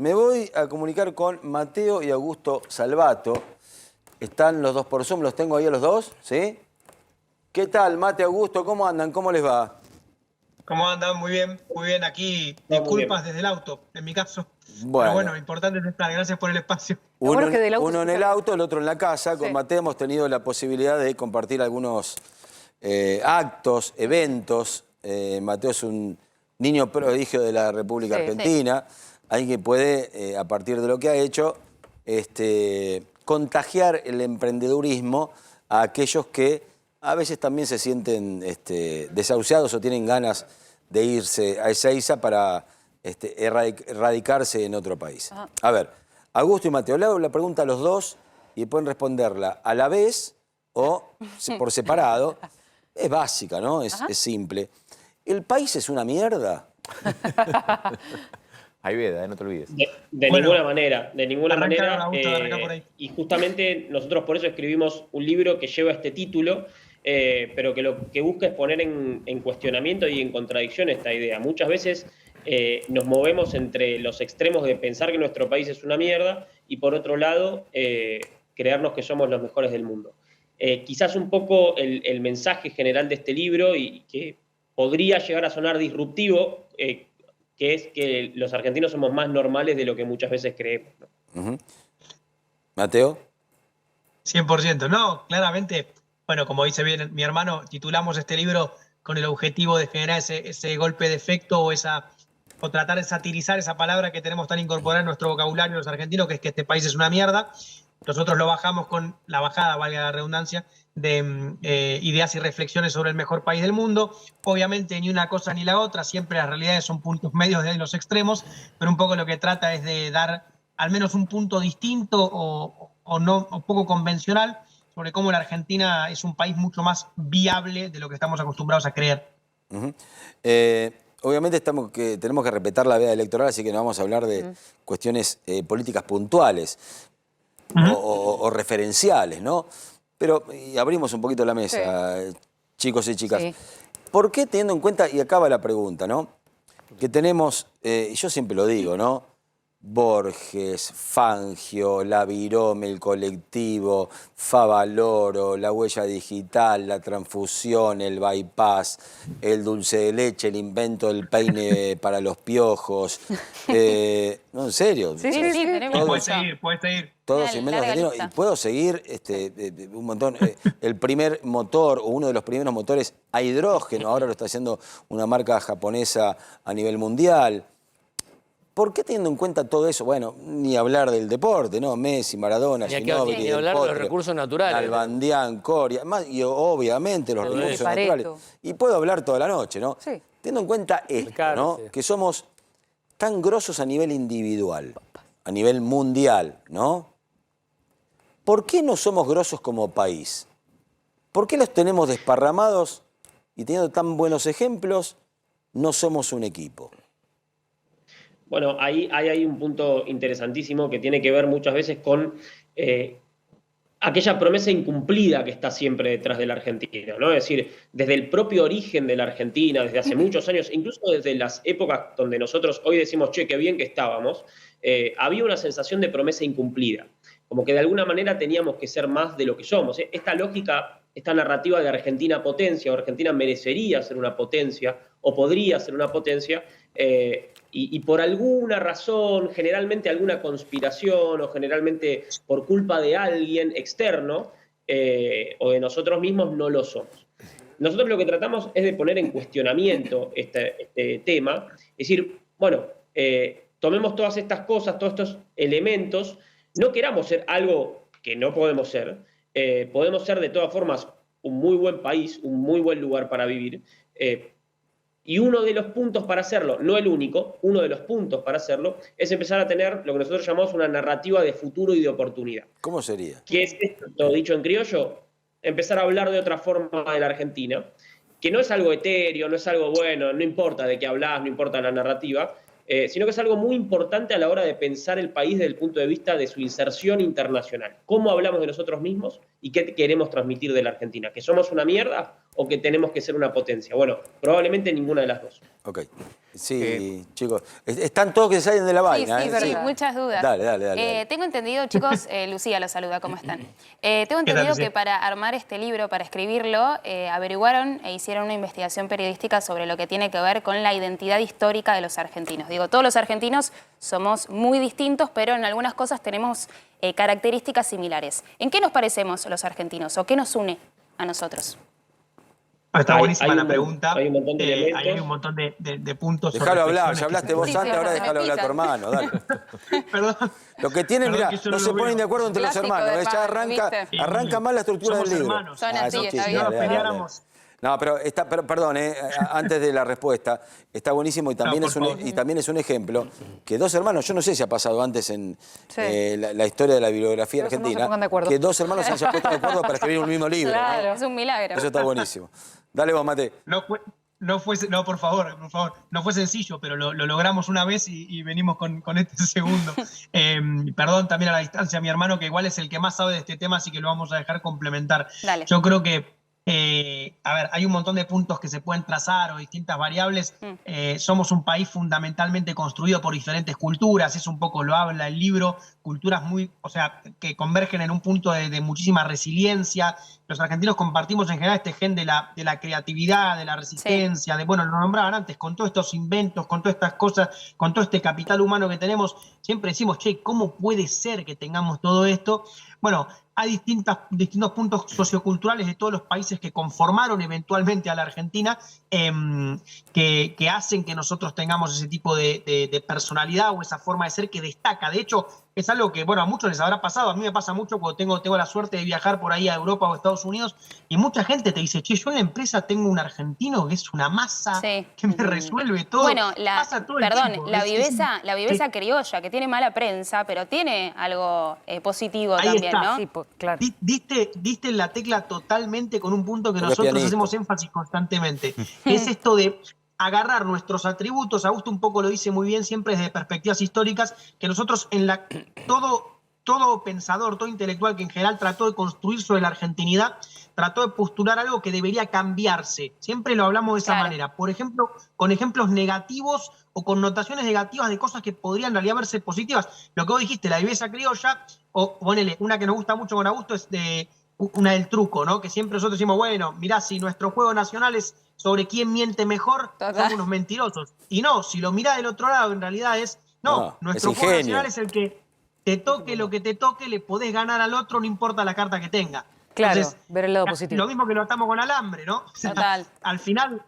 Me voy a comunicar con Mateo y Augusto Salvato. Están los dos por Zoom, los tengo ahí a los dos, ¿sí? ¿Qué tal, Mate, Augusto? ¿Cómo andan? ¿Cómo les va? ¿Cómo andan? Muy bien. Aquí, disculpas desde el auto, en mi caso. Pero bueno, Bueno, lo importante es estar. Gracias por el espacio. uno, que del auto uno en el auto, el otro en la casa. Con Sí. Mateo hemos tenido la posibilidad de compartir algunos actos, eventos. Mateo es un niño prodigio de la República Sí, Argentina. Alguien que puede, a partir de lo que ha hecho, contagiar el emprendedurismo a aquellos que a veces también se sienten desahuciados o tienen ganas de irse a Ezeiza para erradicarse en otro país. Ajá. A ver, Augusto y Mateo, le hago la pregunta a los dos y pueden responderla a la vez o por separado. Es básica, ¿no? Es simple. ¿El país es una mierda? Ayveda, no te olvides. De Bueno, ninguna manera, de ninguna arranca, manera. Augusto, arranca por ahí. Y justamente nosotros por eso escribimos un libro que lleva este título, pero que lo que busca es poner en cuestionamiento y en contradicción esta idea. Muchas veces nos movemos entre los extremos de pensar que nuestro país es una mierda y por otro lado creernos que somos los mejores del mundo. Quizás un poco el mensaje general de este libro y que podría llegar a sonar disruptivo, que es que los argentinos somos más normales de lo que muchas veces creemos, ¿no? Mateo. 100%. No, claramente, bueno, como dice bien mi hermano, titulamos este libro con el objetivo de generar ese golpe de efecto o tratar de satirizar esa palabra que tenemos tan incorporada en nuestro vocabulario los argentinos, que es que este país es una mierda. Nosotros lo bajamos con la bajada, valga la redundancia, de ideas y reflexiones sobre el mejor país del mundo. Obviamente ni una cosa ni la otra, siempre las realidades son puntos medios de los extremos, pero un poco lo que trata es de dar al menos un punto distinto o poco convencional sobre cómo la Argentina es un país mucho más viable de lo que estamos acostumbrados a creer. Obviamente tenemos que respetar la veda electoral, así que no vamos a hablar de cuestiones políticas puntuales o referenciales, ¿no? Pero y abrimos un poquito la mesa, chicos y chicas. Sí. ¿Por qué, teniendo en cuenta, y acaba la pregunta, ¿no? Que tenemos, y yo siempre lo digo, ¿no? Borges, Fangio, La Virome, el colectivo, Favaloro, la huella digital, la transfusión, el bypass, el dulce de leche, el invento del peine para los piojos. No, en serio. Sí, tenemos Todo- Puedes seguir. Todos Una inventos larga argentinos. lista. Y puedo seguir un montón. El primer motor o uno de los primeros motores a hidrógeno, ahora lo está haciendo una marca japonesa a nivel mundial. ¿Por qué, teniendo en cuenta todo eso? Bueno, ni hablar del deporte, ¿no? Messi, Maradona, Ginóbili, ni Del hablar de los Potro, recursos naturales. Albandián, Coria, y obviamente los Todo recursos eso. naturales. Pareto. Y puedo hablar toda la noche, ¿no? Sí. Teniendo en cuenta esto, Ricardo, ¿no? sí. Que somos tan grosos a nivel individual, a nivel mundial, ¿no? ¿Por qué no somos grosos como país? ¿Por qué los tenemos desparramados y teniendo tan buenos ejemplos, no somos un equipo? Bueno, ahí hay un punto interesantísimo que tiene que ver muchas veces con aquella promesa incumplida que está siempre detrás de la Argentina, ¿no? Es decir, desde el propio origen de la Argentina, desde hace muchos años, incluso desde las épocas donde nosotros hoy decimos, che, qué bien que estábamos, había una sensación de promesa incumplida, como que de alguna manera teníamos que ser más de lo que somos. Esta lógica, esta narrativa de Argentina potencia, o Argentina merecería ser una potencia, o podría ser una potencia, y por alguna razón, generalmente alguna conspiración o generalmente por culpa de alguien externo o de nosotros mismos, no lo somos. Nosotros lo que tratamos es de poner en cuestionamiento este tema, es decir, bueno, tomemos todas estas cosas, todos estos elementos, no queramos ser algo que no podemos ser de todas formas un muy buen país, un muy buen lugar para vivir, y uno de los puntos para hacerlo, no el único, uno de los puntos para hacerlo es empezar a tener lo que nosotros llamamos una narrativa de futuro y de oportunidad. ¿Cómo sería? ¿Qué es esto? Dicho en criollo, empezar a hablar de otra forma de la Argentina, que no es algo etéreo, no es algo bueno, no importa de qué hablas, no importa la narrativa, sino que es algo muy importante a la hora de pensar el país desde el punto de vista de su inserción internacional. ¿Cómo hablamos de nosotros mismos y qué queremos transmitir de la Argentina? ¿Que somos una mierda o que tenemos que ser una potencia? Bueno, probablemente ninguna de las dos. Ok. Sí, chicos. Están todos que se salen de la vaina. Sí, pero muchas dudas. Dale. Tengo entendido, chicos, Lucía los saluda, ¿cómo están? Tengo entendido que para armar este libro, para escribirlo, averiguaron e hicieron una investigación periodística sobre lo que tiene que ver con la identidad histórica de los argentinos. Digo, todos los argentinos somos muy distintos, pero en algunas cosas tenemos características similares. ¿En qué nos parecemos los argentinos o qué nos une a nosotros? Está buenísima la pregunta. Hay un montón de elementos. Hay un montón de puntos. Déjalo hablar, ya hablaste vos antes, ahora déjalo hablar a tu hermano, dale. Perdón. Lo que tienen, mirá, no se ponen de acuerdo entre los hermanos, ya arranca mal la estructura del libro. Hermanos. Son así, está bien. No nos peleáramos. No, pero perdón, antes de la respuesta, está buenísimo y también, también es un ejemplo que dos hermanos, yo no sé si ha pasado antes en la historia de la bibliografía argentina, que dos hermanos se hayan puesto de acuerdo para escribir un mismo libro. Claro, es un milagro. Eso está buenísimo. Dale vos, Mate. No, por favor, no fue sencillo, pero lo logramos una vez y venimos con este segundo. Perdón también a la distancia a mi hermano, que igual es el que más sabe de este tema, así que lo vamos a dejar complementar. Dale. Yo creo que a ver, hay un montón de puntos que se pueden trazar o distintas variables. Somos un país fundamentalmente construido por diferentes culturas, eso un poco lo habla el libro, culturas que convergen en un punto de muchísima resiliencia. Los argentinos compartimos en general este gen de la creatividad, de la resistencia, lo nombraban antes, con todos estos inventos, con todas estas cosas, con todo este capital humano que tenemos, siempre decimos, che, ¿cómo puede ser que tengamos todo esto? Bueno, hay distintos puntos socioculturales de todos los países que conformaron eventualmente a la Argentina que hacen que nosotros tengamos ese tipo de personalidad o esa forma de ser que destaca. De hecho, es algo que, a muchos les habrá pasado. A mí me pasa mucho cuando tengo la suerte de viajar por ahí a Europa o Estados Unidos y mucha gente te dice, che, yo en la empresa tengo un argentino que es una masa que me resuelve todo. Bueno, la viveza criolla, que tiene mala prensa, pero tiene algo positivo ahí también, está. ¿no? Sí, claro. Diste en la tecla totalmente con un punto que nosotros hacemos énfasis constantemente. Es esto de agarrar nuestros atributos. Augusto un poco lo dice muy bien siempre desde perspectivas históricas, que nosotros todo pensador, todo intelectual que en general trató de construir sobre la argentinidad, trató de postular algo que debería cambiarse. Siempre lo hablamos de esa manera. Por ejemplo, con ejemplos negativos o connotaciones negativas de cosas que podrían en realidad verse positivas. Lo que vos dijiste, la viveza criolla, o ponele, una que nos gusta mucho con Augusto es una del truco, ¿no? Que siempre nosotros decimos, mirá, si nuestro juego nacional es sobre quién miente mejor, somos unos mentirosos. Y no, si lo mirás del otro lado, en realidad nuestro juego nacional es el que te toque lo que te toque, le podés ganar al otro, no importa la carta que tenga. Claro, entonces, ver el lado positivo. Lo mismo que lo atamos con alambre, ¿no? O sea, Total. Al final,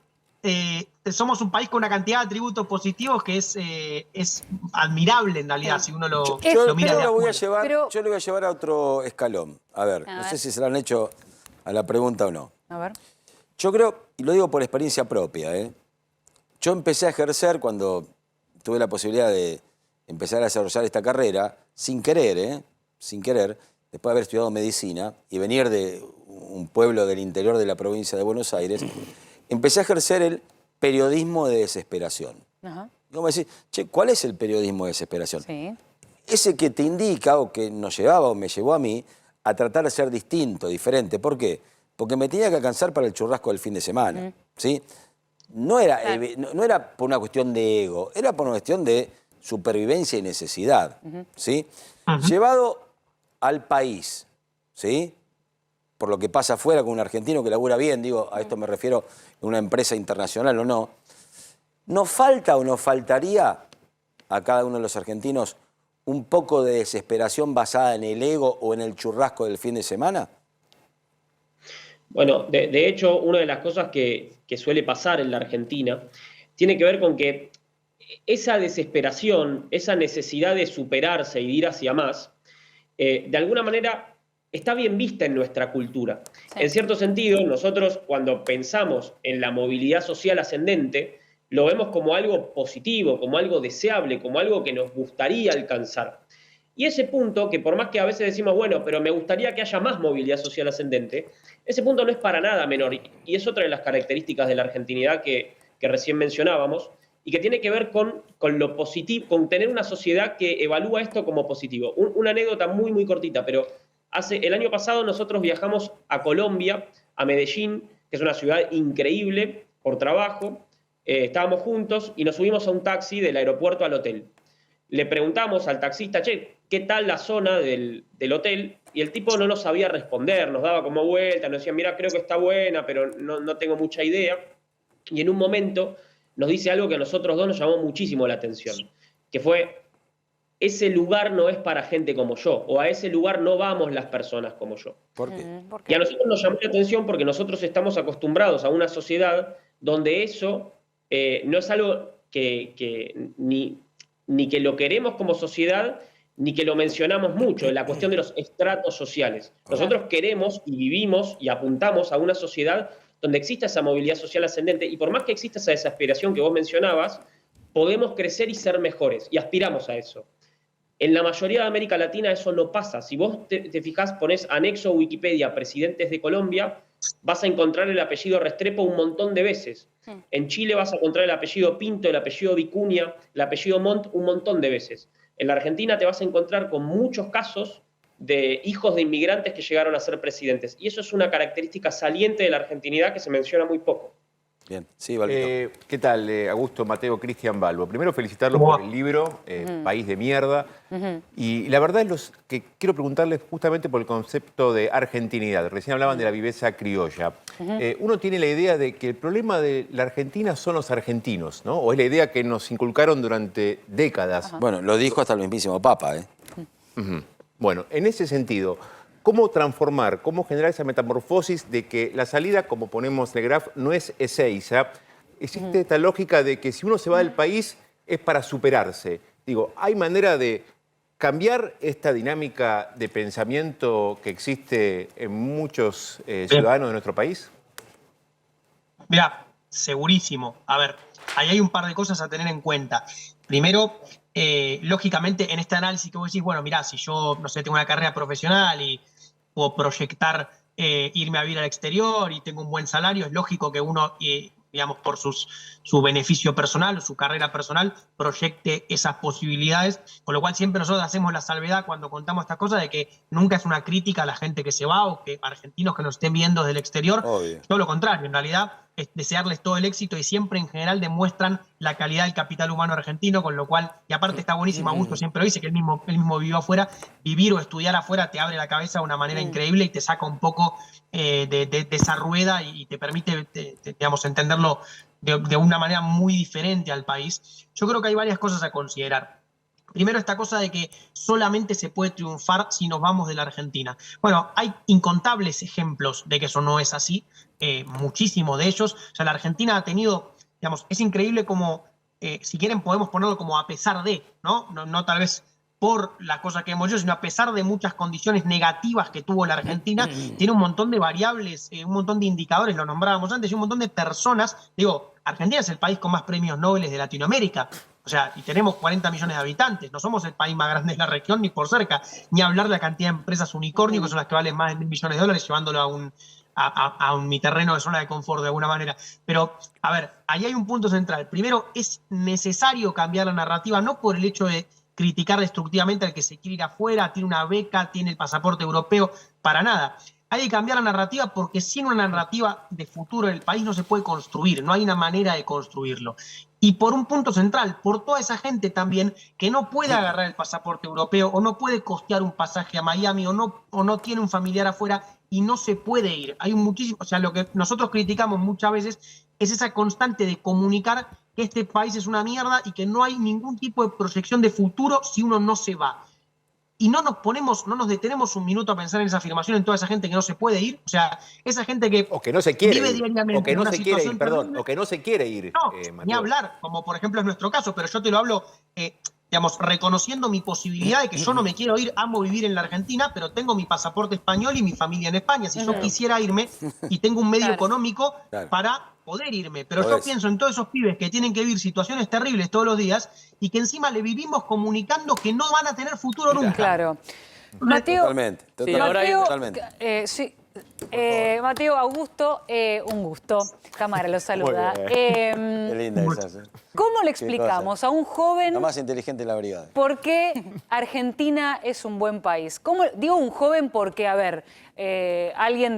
somos un país con una cantidad de atributos positivos que es admirable en realidad, si uno lo mira de afuera. Yo lo voy a llevar a otro escalón. A ver, no sé si se lo han hecho a la pregunta o no. A ver. Yo creo, y lo digo por experiencia propia, yo empecé a ejercer cuando tuve la posibilidad de empezar a desarrollar esta carrera, sin querer, después de haber estudiado medicina y venir de un pueblo del interior de la provincia de Buenos Aires, empecé a ejercer el periodismo de desesperación. Ajá. Y vos me decís, che, ¿cuál es el periodismo de desesperación? Sí. Ese que te indica o que nos llevaba o me llevó a mí a tratar de ser distinto, diferente. ¿Por qué? Porque me tenía que alcanzar para el churrasco del fin de semana. ¿Sí? No era por una cuestión de ego, era por una cuestión de supervivencia y necesidad. ¿Sí? Llevado al país, ¿sí? Por lo que pasa afuera con un argentino que labura bien, digo, a esto me refiero en una empresa internacional o no, ¿nos falta o nos faltaría a cada uno de los argentinos un poco de desesperación basada en el ego o en el churrasco del fin de semana? Bueno, de hecho, una de las cosas que suele pasar en la Argentina tiene que ver con que esa desesperación, esa necesidad de superarse y de ir hacia más, de alguna manera está bien vista en nuestra cultura. Sí. En cierto sentido, nosotros cuando pensamos en la movilidad social ascendente, lo vemos como algo positivo, como algo deseable, como algo que nos gustaría alcanzar. Y ese punto, que por más que a veces decimos, bueno, pero me gustaría que haya más movilidad social ascendente, ese punto no es para nada menor. Y es otra de las características de la argentinidad que recién mencionábamos, y que tiene que ver con lo positivo, con tener una sociedad que evalúa esto como positivo. Una anécdota muy, muy cortita, pero el año pasado nosotros viajamos a Colombia, a Medellín, que es una ciudad increíble por trabajo, estábamos juntos y nos subimos a un taxi del aeropuerto al hotel. Le preguntamos al taxista, che, ¿qué tal la zona del hotel? Y el tipo no nos sabía responder, nos daba como vuelta, nos decía, mira, creo que está buena, pero no tengo mucha idea. Y en un momento nos dice algo que a nosotros dos nos llamó muchísimo la atención, que fue, ese lugar no es para gente como yo, o a ese lugar no vamos las personas como yo. ¿Por qué? Y a nosotros nos llamó la atención porque nosotros estamos acostumbrados a una sociedad donde eso no es algo que ni que lo queremos como sociedad, ni que lo mencionamos mucho, en la cuestión de los estratos sociales. Nosotros queremos y vivimos y apuntamos a una sociedad donde exista esa movilidad social ascendente, y por más que exista esa desaspiración que vos mencionabas, podemos crecer y ser mejores, y aspiramos a eso. En la mayoría de América Latina eso no pasa. Si vos te fijás, ponés anexo Wikipedia presidentes de Colombia, vas a encontrar el apellido Restrepo un montón de veces. En Chile vas a encontrar el apellido Pinto, el apellido Vicuña, el apellido Montt un montón de veces. En la Argentina te vas a encontrar con muchos casos de hijos de inmigrantes que llegaron a ser presidentes. Y eso es una característica saliente de la argentinidad que se menciona muy poco. Bien, sí, Balbito. ¿Qué tal, Augusto, Mateo, Cristian Balbo? Primero felicitarlos por el libro, País de Mierda. Y la verdad es que quiero preguntarles justamente por el concepto de argentinidad. Recién hablaban de la viveza criolla. Uno tiene la idea de que el problema de la Argentina son los argentinos, ¿no? O es la idea que nos inculcaron durante décadas. Bueno, lo dijo hasta el mismísimo Papa, ¿eh? Bueno, en ese sentido, ¿cómo transformar, cómo generar esa metamorfosis de que la salida, como ponemos en el graph, no es Ezeiza? Existe esta lógica de que si uno se va del país es para superarse. Digo, ¿hay manera de cambiar esta dinámica de pensamiento que existe en muchos ciudadanos de nuestro país? Mira, segurísimo. A ver, ahí hay un par de cosas a tener en cuenta. Primero, lógicamente, en este análisis que vos decís, bueno, mirá, si yo, no sé, tengo una carrera profesional y puedo proyectar irme a vivir al exterior y tengo un buen salario, es lógico que uno, digamos, por su beneficio personal o su carrera personal, proyecte esas posibilidades, con lo cual siempre nosotros hacemos la salvedad cuando contamos estas cosas de que nunca es una crítica a la gente que se va o que argentinos que nos estén viendo desde el exterior. Obvio. Todo lo contrario, en realidad es desearles todo el éxito y siempre en general demuestran la calidad del capital humano argentino, con lo cual, y aparte está buenísimo, Augusto siempre lo dice, que él mismo vivió afuera, vivir o estudiar afuera te abre la cabeza de una manera increíble y te saca un poco de esa rueda y te permite, digamos, entenderlo de una manera muy diferente al país. Yo creo que hay varias cosas a considerar. Primero, esta cosa de que solamente se puede triunfar si nos vamos de la Argentina. Bueno, hay incontables ejemplos de que eso no es así, muchísimos de ellos. O sea, la Argentina ha tenido, digamos, es increíble como, si quieren podemos ponerlo como a pesar de, ¿no? No tal vez por la cosa que hemos hecho, sino a pesar de muchas condiciones negativas que tuvo la Argentina, tiene un montón de variables, un montón de indicadores, lo nombrábamos antes, y un montón de personas. Digo, Argentina es el país con más premios Nobel de Latinoamérica. O sea, y tenemos 40 millones de habitantes. No somos el país más grande de la región ni por cerca. Ni hablar de la cantidad de empresas unicornio, que son las que valen más de $1.000 millones, llevándolo a mi terreno de zona de confort de alguna manera. Pero, a ver, ahí hay un punto central. Primero, es necesario cambiar la narrativa, no por el hecho de criticar destructivamente al que se quiere ir afuera, tiene una beca, tiene el pasaporte europeo, para nada. Hay que cambiar la narrativa porque sin una narrativa de futuro del país no se puede construir, no hay una manera de construirlo. Y por un punto central, por toda esa gente también que no puede agarrar el pasaporte europeo o no puede costear un pasaje a Miami o no tiene un familiar afuera y no se puede ir. Hay muchísimo, o sea, lo que nosotros criticamos muchas veces es esa constante de comunicar que este país es una mierda y que no hay ningún tipo de proyección de futuro si uno no se va. Y no nos detenemos un minuto a pensar en esa afirmación en toda esa gente que no se puede ir. O sea, esa gente que o que no se quiere vive ir, diariamente o que no en una se quiere ir, perdón, terrible. o que no se quiere ir. No, Mateo. ni hablar, como por ejemplo es nuestro caso, pero yo te lo hablo, digamos, reconociendo mi posibilidad de que yo no me quiero ir, amo vivir en la Argentina, pero tengo mi pasaporte español y mi familia en España. Si yo quisiera irme y tengo un medio económico para poder irme, pero yo pienso en todos esos pibes que tienen que vivir situaciones terribles todos los días y que encima le vivimos comunicando que no van a tener futuro nunca. Claro. Mateo, totalmente. Sí, Mateo, Augusto, un gusto. Cámara lo saluda. Qué linda esa. ¿Cómo le explicamos a un joven La más inteligente de la brigada. por qué Argentina es un buen país? ¿Cómo, digo un joven porque, a ver, alguien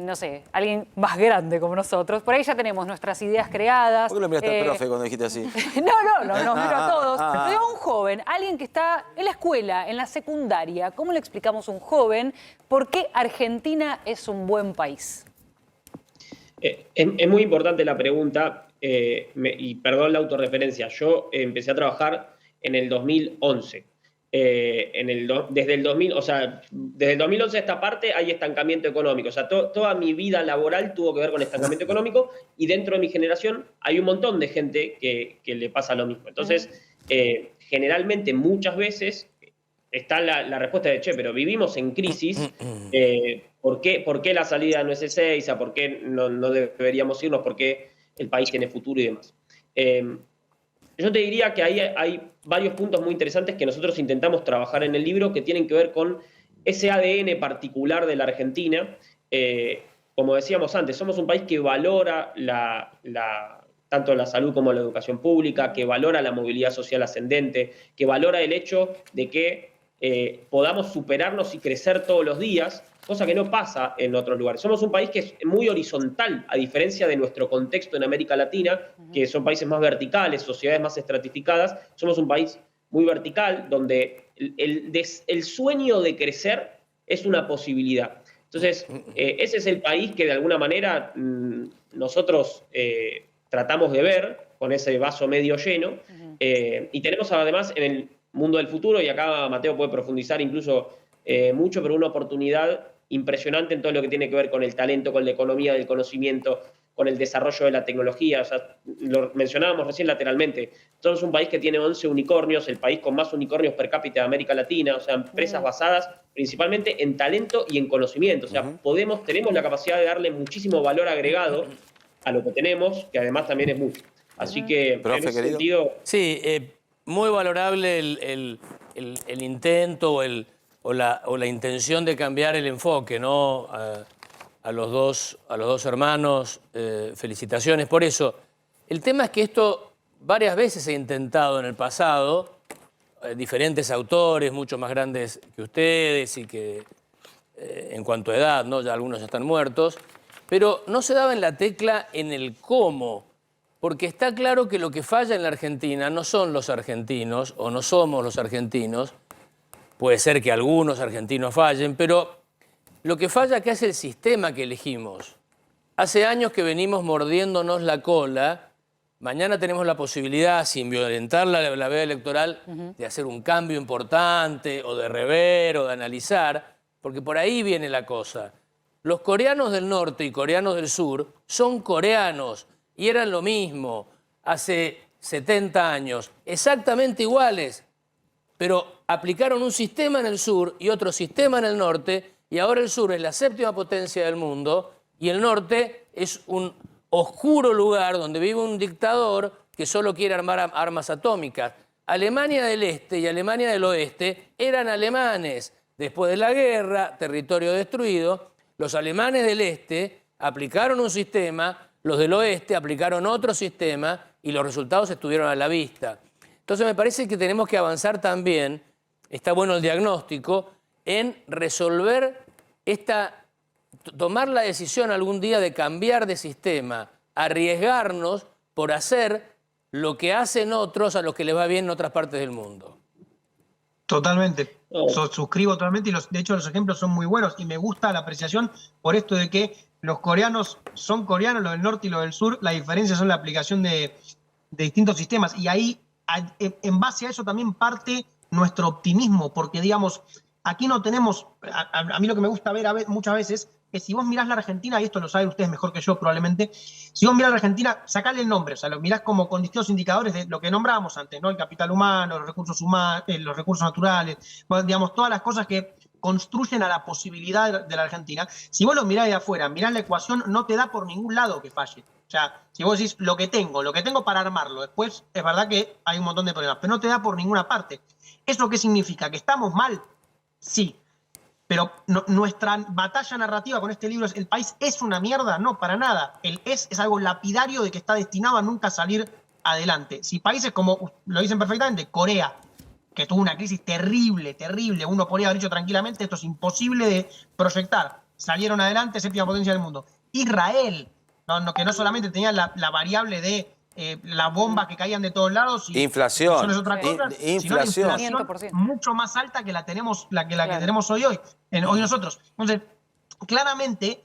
no sé, alguien más grande como nosotros, por ahí ya tenemos nuestras ideas creadas. ¿Por qué lo miraste al profe cuando dijiste así? No, nos miro a todos. Pero digo un joven, alguien que está en la escuela, en la secundaria, ¿cómo le explicamos a un joven por qué Argentina es un buen país? Es muy importante la pregunta, y perdón la autorreferencia. Yo empecé a trabajar en el 2011. Desde el 2011 a esta parte hay estancamiento económico. O sea, toda mi vida laboral tuvo que ver con estancamiento económico, y dentro de mi generación hay un montón de gente que le pasa lo mismo. Entonces, generalmente, muchas veces, está la respuesta de, che, pero vivimos en crisis, ¿por qué la salida no es Ezeiza? ¿Por qué no deberíamos irnos? ¿Por qué el país tiene futuro y demás? Yo te diría que ahí hay varios puntos muy interesantes que nosotros intentamos trabajar en el libro, que tienen que ver con ese ADN particular de la Argentina. Como decíamos antes, somos un país que valora tanto la salud como la educación pública, que valora la movilidad social ascendente, que valora el hecho de que podamos superarnos y crecer todos los días, cosa que no pasa en otros lugares. Somos un país que es muy horizontal, a diferencia de nuestro contexto en América Latina, que son países más verticales, sociedades más estratificadas. Somos un país muy vertical, donde el sueño de crecer es una posibilidad. Entonces, ese es el país que de alguna manera nosotros tratamos de ver con ese vaso medio lleno. Y tenemos además en el mundo del futuro, y acá Mateo puede profundizar incluso mucho, pero una oportunidad impresionante en todo lo que tiene que ver con el talento, con la economía del conocimiento, con el desarrollo de la tecnología. O sea, lo mencionábamos recién lateralmente. Somos un país que tiene 11 unicornios, el país con más unicornios per cápita de América Latina, o sea, empresas basadas principalmente en talento y en conocimiento. O sea, tenemos la capacidad de darle muchísimo valor agregado a lo que tenemos, que además también es mucho. Así que, Profe, en ese querido. sentido... Sí, muy valorable el intento o la intención de cambiar el enfoque, ¿no? A los dos hermanos, felicitaciones por eso. El tema es que esto varias veces se ha intentado en el pasado, diferentes autores, mucho más grandes que ustedes y que en cuanto a edad, ¿no? Ya algunos ya están muertos, pero no se daba en la tecla en el cómo, porque está claro que lo que falla en la Argentina no son los argentinos o no somos los argentinos. Puede ser que algunos argentinos fallen, pero lo que falla acá es el sistema que elegimos. Hace años que venimos mordiéndonos la cola. Mañana tenemos la posibilidad, sin violentar la veda electoral, de hacer un cambio importante, o de rever, o de analizar, porque por ahí viene la cosa. Los coreanos del norte y coreanos del sur son coreanos y eran lo mismo hace 70 años, exactamente iguales, pero aplicaron un sistema en el sur y otro sistema en el norte, y ahora el sur es la séptima potencia del mundo y el norte es un oscuro lugar donde vive un dictador que solo quiere armar armas atómicas. Alemania del Este y Alemania del Oeste eran alemanes. Después de la guerra, territorio destruido, los alemanes del Este aplicaron un sistema, los del Oeste aplicaron otro sistema y los resultados estuvieron a la vista. Entonces me parece que tenemos que avanzar también, está bueno el diagnóstico, en resolver tomar la decisión algún día de cambiar de sistema, arriesgarnos por hacer lo que hacen otros a los que les va bien en otras partes del mundo. Totalmente. Suscribo totalmente, y de hecho los ejemplos son muy buenos, y me gusta la apreciación por esto de que los coreanos son coreanos, los del norte y los del sur, la diferencia son la aplicación de distintos sistemas, y ahí en base a eso también parte nuestro optimismo, porque digamos, aquí no tenemos, a mí lo que me gusta ver muchas veces que si vos mirás la Argentina, y esto lo saben ustedes mejor que yo probablemente, si vos mirás la Argentina, sacale el nombre, o sea, lo mirás como con distintos indicadores de lo que nombrábamos antes, ¿no? El capital humano, los recursos humanos, los recursos naturales, bueno, digamos, todas las cosas que construyen a la posibilidad de la Argentina. Si vos lo mirás de afuera, mirás la ecuación, no te da por ningún lado que falle. O sea, si vos decís lo que tengo para armarlo, después es verdad que hay un montón de problemas, pero no te da por ninguna parte. ¿Eso qué significa? ¿Que estamos mal? Sí. Pero nuestra batalla narrativa con este libro es: ¿el país es una mierda? No, para nada. El es algo lapidario de que está destinado a nunca salir adelante. Si países como, lo dicen perfectamente, Corea, que tuvo una crisis terrible, terrible, uno podría haber dicho tranquilamente, esto es imposible de proyectar, salieron adelante, séptima potencia del mundo. Israel, que no solamente tenía la variable de las bombas que caían de todos lados, y Inflación. es otra cosa, sino la inflación 500%. mucho más alta que la tenemos, que tenemos hoy nosotros. Entonces, claramente,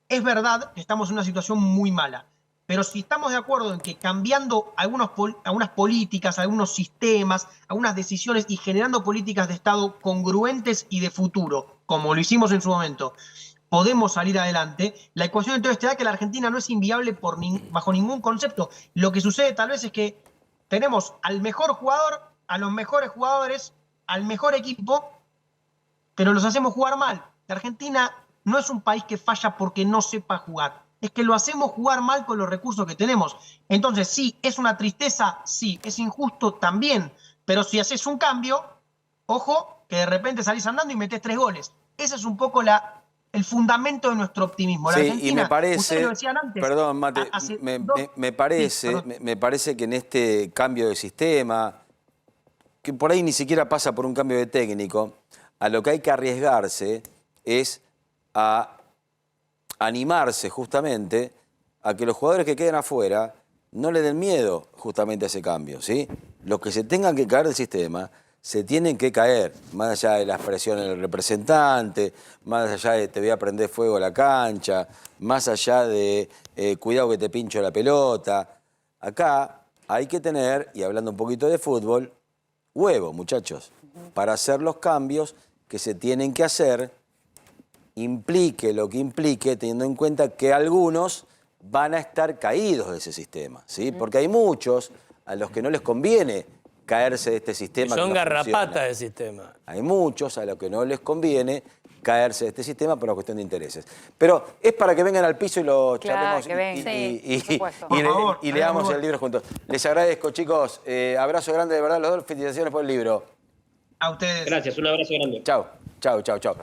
es verdad que estamos en una situación muy mala. Pero si estamos de acuerdo en que cambiando algunas políticas, algunos sistemas, algunas decisiones y generando políticas de Estado congruentes y de futuro, como lo hicimos en su momento, podemos salir adelante, la ecuación entonces te da que la Argentina no es inviable bajo ningún concepto. Lo que sucede tal vez es que tenemos al mejor jugador, a los mejores jugadores, al mejor equipo, pero los hacemos jugar mal. La Argentina no es un país que falla porque no sepa jugar. Es que lo hacemos jugar mal con los recursos que tenemos. Entonces, sí, es una tristeza, sí, es injusto también, pero si haces un cambio, ojo, que de repente salís andando y metés 3 goles. Ese es un poco el fundamento de nuestro optimismo. La Sí, Argentina, y me parece, ustedes lo decían antes, perdón, Mate, Sí, me parece que en este cambio de sistema, que por ahí ni siquiera pasa por un cambio de técnico, a lo que hay que arriesgarse es a animarse justamente a que los jugadores que queden afuera no le den miedo justamente a ese cambio, ¿sí? Los que se tengan que caer del sistema se tienen que caer, más allá de las presiones del representante, más allá de te voy a prender fuego a la cancha, más allá de cuidado que te pincho la pelota. Acá hay que tener, y hablando un poquito de fútbol, huevo, muchachos, para hacer los cambios que se tienen que hacer, implique lo que implique, teniendo en cuenta que algunos van a estar caídos de ese sistema, ¿sí? Porque hay muchos a los que no les conviene caerse de este sistema. Son que no garrapatas funciona. del sistema. Hay muchos a los que no les conviene caerse de este sistema por una cuestión de intereses. Pero es para que vengan al piso y lo Claro, charlemos que vengan, por supuesto. Por favor, y leamos el libro juntos. Les agradezco, chicos. Abrazo grande de verdad a los dos. Felicitaciones por el libro. a ustedes. Gracias, un abrazo grande. Chau, chau, chau, chau.